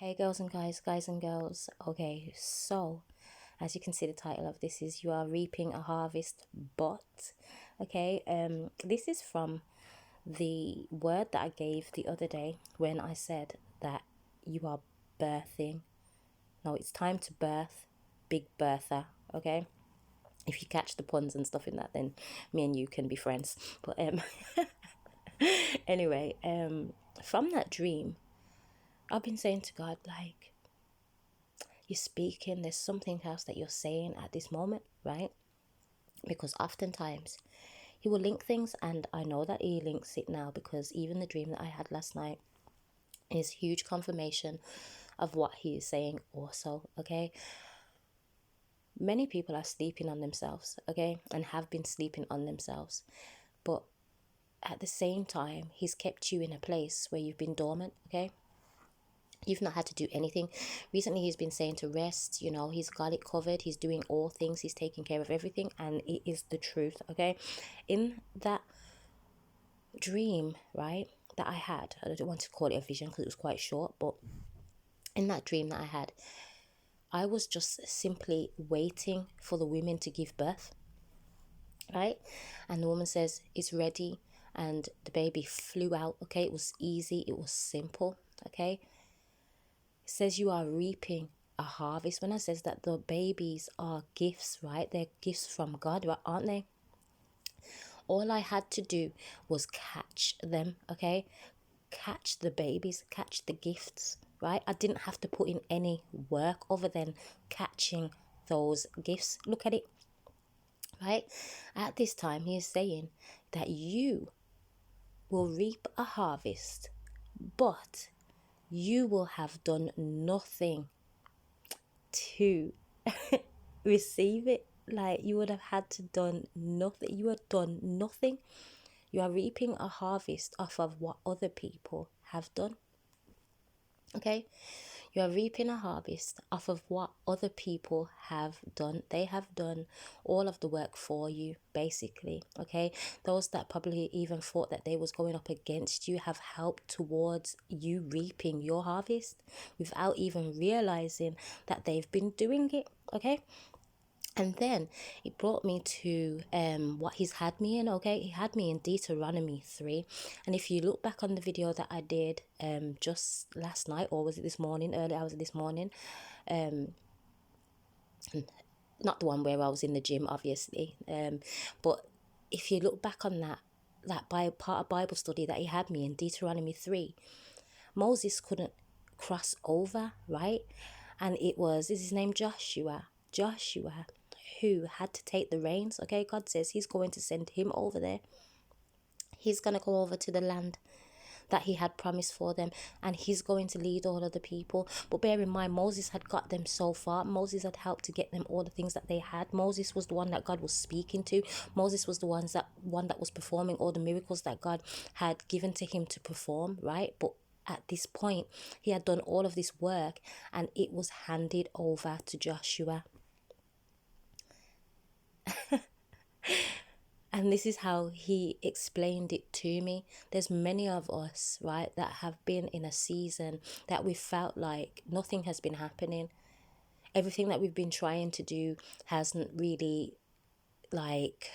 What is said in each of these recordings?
Hey girls and guys and girls. Okay, so as you can see, the title of this is "You Are Reaping a Harvest," but okay, this is from the word that I gave the other day when I said that you are birthing. No, it's time to birth, big birther. Okay, if you catch the puns and stuff in that, then me and you can be friends. But anyway, from that dream, I've been saying to God, like, you're speaking, there's something else that you're saying at this moment, right? Because oftentimes he will link things, and I know that he links it now because even the dream that I had last night is huge confirmation of what he is saying also. Okay, many people are sleeping on themselves, okay, and have been sleeping on themselves, but at the same time he's kept you in a place where you've been dormant. Okay, you've not had to do anything. Recently, he's been saying to rest. He's got it covered. He's doing all things. He's taking care of everything. And it is the truth, okay? In that dream, right, that I had, I don't want to call it a vision because it was quite short, but in that dream that I had, I was just simply waiting for the women to give birth, right? And the woman says, it's ready. And the baby flew out, okay? It was easy. It was simple, okay? Says you are reaping a harvest. When I says that the babies are gifts, right? They're gifts from God, right? Aren't they? All I had to do was catch them, okay? Catch the babies, catch the gifts, right? I didn't have to put in any work other than catching those gifts. Look at it, right? At this time, he is saying that you will reap a harvest, but you will have done nothing to receive it. Like, you would have had to done nothing. You had done nothing. You are reaping a harvest off of what other people have done. Okay, you are reaping a harvest off of what other people have done. They have done all of the work for you, basically. Okay, those that probably even thought that they was going up against you have helped towards you reaping your harvest without even realizing that they've been doing it. Okay, and then it brought me to what he's had me in. Okay, he had me in Deuteronomy 3. And if you look back on the video that I did just last night, or was it this morning, early hours of this morning, not the one where I was in the gym, obviously, but if you look back on that part of Bible study that he had me in Deuteronomy 3, Moses couldn't cross over, right? And is his name Joshua, who had to take the reins. Okay, God says he's going to send him over there. He's going to go over to the land that he had promised for them, and he's going to lead all of the people. But bear in mind, Moses had got them so far. Moses had helped to get them all the things that they had. Moses was the one that God was speaking to. Moses was the one that was performing all the miracles that God had given to him to perform, right? But at this point, he had done all of this work, and it was handed over to Joshua. And this is how he explained it to me. There's many of us, right, that have been in a season that we felt like nothing has been happening. Everything that we've been trying to do hasn't really, like,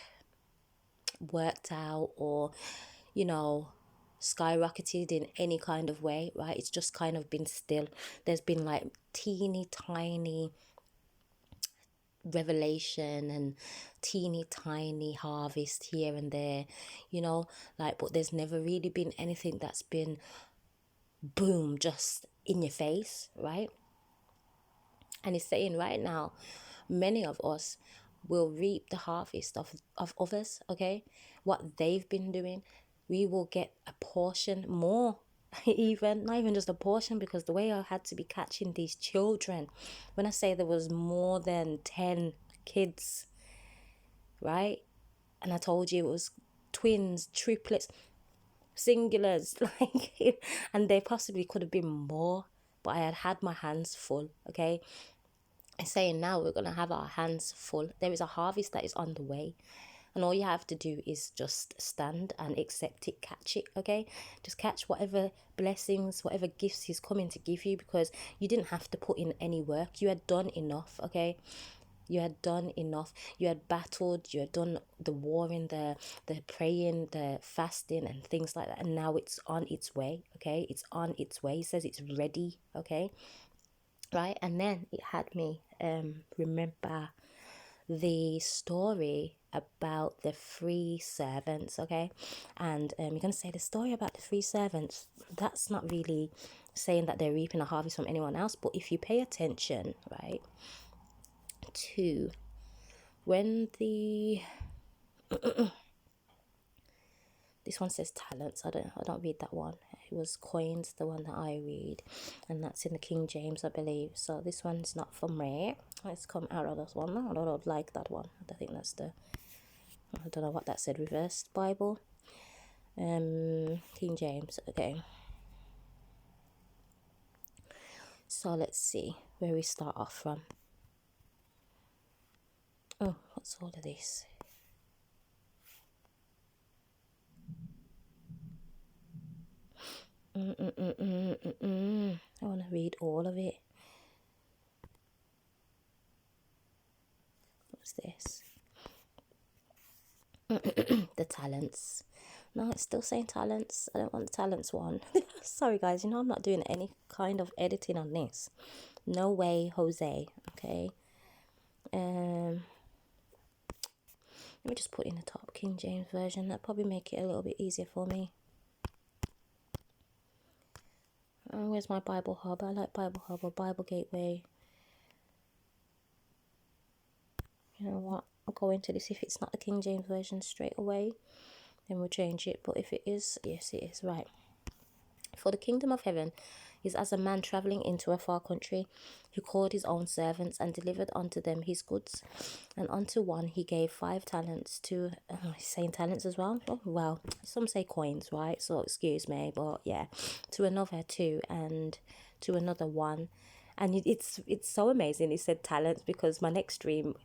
worked out, or, you know, skyrocketed in any kind of way, right? It's just kind of been still. There's been like teeny tiny revelation and teeny tiny harvest here and there, like, but there's never really been anything that's been boom, just in your face, right? And he's saying right now, many of us will reap the harvest of others, okay? What they've been doing, we will get a portion more, even, not even just a portion, because the way I had to be catching these children, when I say there was more than 10 kids, right? And I told you it was twins, triplets, singulars, like, and they possibly could have been more, but I had my hands full, okay? I'm saying now we're going to have our hands full. There is a harvest that is on the way. And all you have to do is just stand and accept it, catch it, okay? Just catch whatever blessings, whatever gifts he's coming to give you, because you didn't have to put in any work. You had done enough, okay? You had done enough. You had battled. You had done the warring, the praying, the fasting, and things like that. And now it's on its way. Okay, it's on its way. It says it's ready. Okay, right. And then it had me remember the story about the three servants. Okay, and you're gonna say the story about the three servants. That's not really saying that they're reaping a harvest from anyone else, but if you pay attention, right, to when the this one says talents. I don't read that one. It was coins, the one that I read, and that's in the King James, I believe. So this one's not for me. Let's come out of this one. I don't like that one. I think that's the, I don't know what that said, reversed Bible. King James. Okay, so let's see where we start off from. Oh, what's all of this? I want to read all of it. What's this? The talents. No, it's still saying talents. I don't want the talents one. Sorry guys, you know I'm not doing any kind of editing on this. No way, Jose. Okay. Let me just put in the top King James version. That'll probably make it a little bit easier for me. Oh, where's my Bible Hub? I like Bible Hub or Bible Gateway. You know what? I'll go into this. If it's not the King James version straight away, then we'll change it. But if it is, yes it is. Right. For the kingdom of heaven is as a man travelling into a far country, who called his own servants and delivered unto them his goods. And unto one he gave 5 talents, to he's saying talents as well. Oh well, some say coins, right? So excuse me, but yeah, to another 2, and to another 1. And it's so amazing he said talents, because my next dream,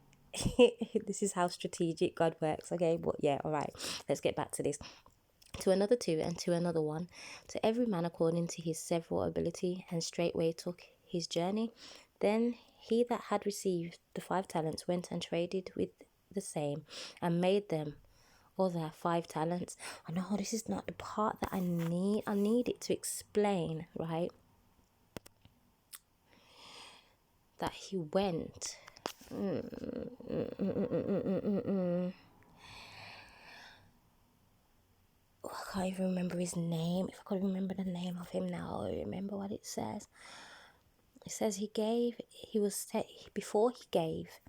this is how strategic God works. Okay, but yeah, all right, let's get back to this. To another 2, and to another 1, to every man according to his several ability, and straightway took his journey. Then he that had received the 5 talents went and traded with the same, and made them other 5 talents. I know this is not the part that I need. I need it to explain, right? That he went. I can't even remember his name. If I could remember the name of him now, I remember what it says. It says he was set before he gave.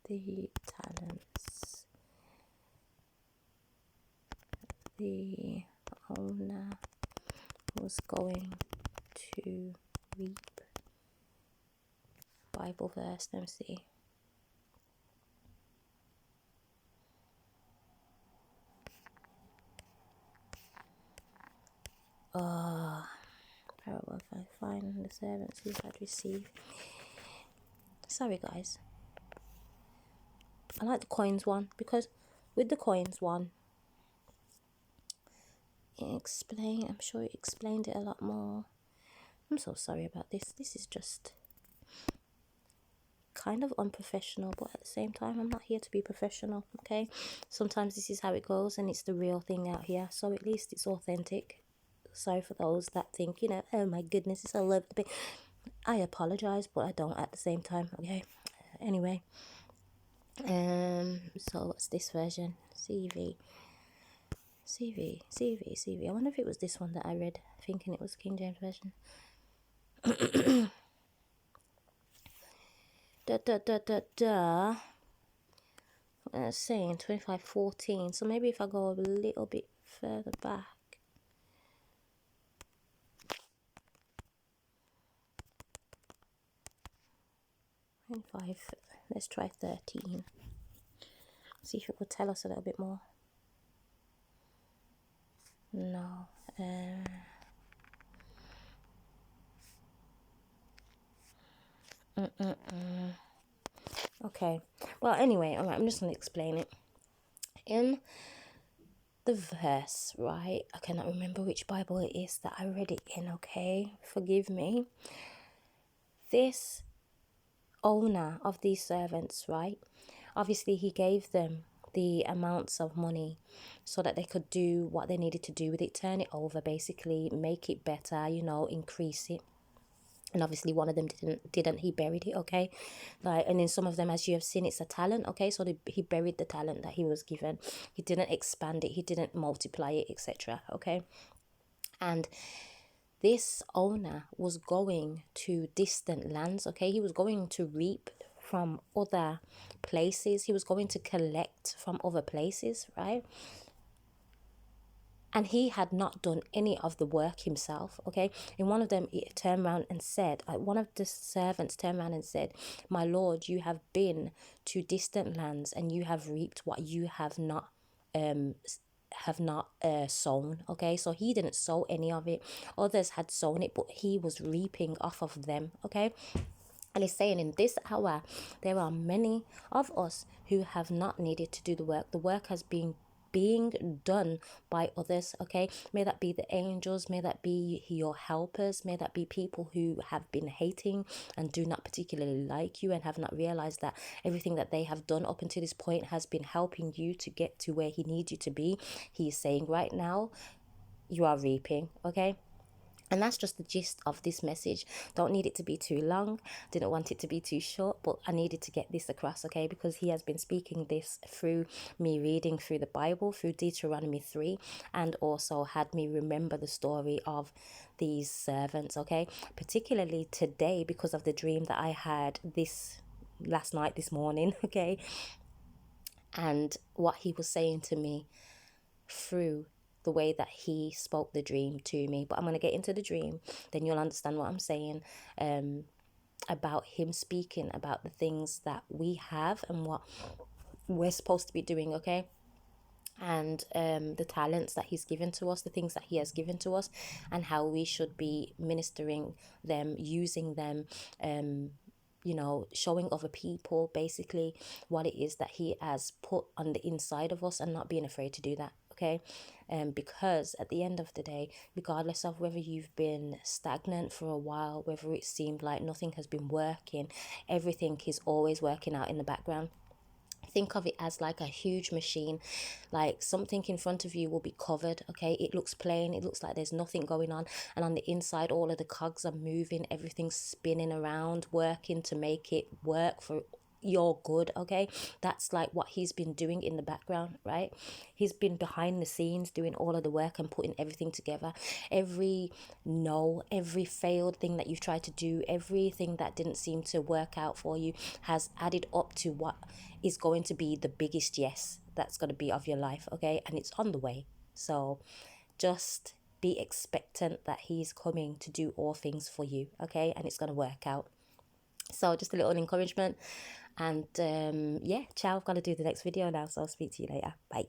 The talents. The owner was going to reap. Bible verse, let me see. Parable 5, find the servants who had received. Sorry guys. I like the coins one, because with the coins one, I'm sure it explained it a lot more. I'm so sorry about this. This is just kind of unprofessional, but at the same time, I'm not here to be professional, okay? Sometimes this is how it goes, and it's the real thing out here, so at least it's authentic. Sorry for those that think, you know, oh my goodness, it's all over the place. I apologize, but I don't at the same time, okay? Anyway, so what's this version? CV. I wonder if it was this one that I read, thinking it was King James version. Saying 25:14. So maybe if I go a little bit further back. 25. Let's try 13. See if it will tell us a little bit more. No. Okay. Well, anyway, all right, I'm just going to explain it. In the verse, right? I cannot remember which Bible it is that I read it in, okay? Forgive me. This owner of these servants, right? Obviously, he gave them the amounts of money so that they could do what they needed to do with it, turn it over, basically make it better, you know, increase it. And obviously one of them didn't he buried it, okay? Like, and in some of them, as you have seen, it's a talent, okay? So he buried the talent that he was given. He didn't expand it, he didn't multiply it, etc., okay? And this owner was going to distant lands, okay? He was going to reap from other places, he was going to collect from other places, right? And he had not done any of the work himself, okay? In one of them, he turned around and said, one of the servants turned around and said, "My lord, you have been to distant lands and you have reaped what you have not sown," okay? So he didn't sow any of it. Others had sown it, but he was reaping off of them, okay? And he's saying, in this hour, there are many of us who have not needed to do the work. The work has been being done by others, okay? May that be the angels, may that be your helpers, may that be people who have been hating and do not particularly like you and have not realized that everything that they have done up until this point has been helping you to get to where he needs you to be. He is saying right now, you are reaping, okay? And that's just the gist of this message. Don't need it to be too long. Didn't want it to be too short, but I needed to get this across, okay? Because he has been speaking this through me reading through the Bible, through Deuteronomy 3, and also had me remember the story of these servants, okay? Particularly today because of the dream that I had last night, this morning, okay? And what he was saying to me through the way that he spoke the dream to me. But I'm going to get into the dream, then you'll understand what I'm saying about him speaking about the things that we have and what we're supposed to be doing, okay? And the talents that he's given to us, the things that he has given to us, and how we should be ministering them, using them, you know, showing other people basically what it is that he has put on the inside of us and not being afraid to do that, okay? Because at the end of the day, regardless of whether you've been stagnant for a while, whether it seemed like nothing has been working, everything is always working out in the background. Think of it as like a huge machine. Like something in front of you will be covered, okay? It looks plain, it looks like there's nothing going on, and on the inside all of the cogs are moving, everything's spinning around, working to make it work for your good, okay? That's like what he's been doing in the background, right? He's been behind the scenes doing all of the work and putting everything together. Every failed thing that you've tried to do, everything that didn't seem to work out for you has added up to what is going to be the biggest yes that's going to be of your life, okay? And it's on the way. So just be expectant that he's coming to do all things for you, okay? And it's going to work out. So just a little encouragement. And yeah, ciao. I've got to do the next video now, so I'll speak to you later. Bye.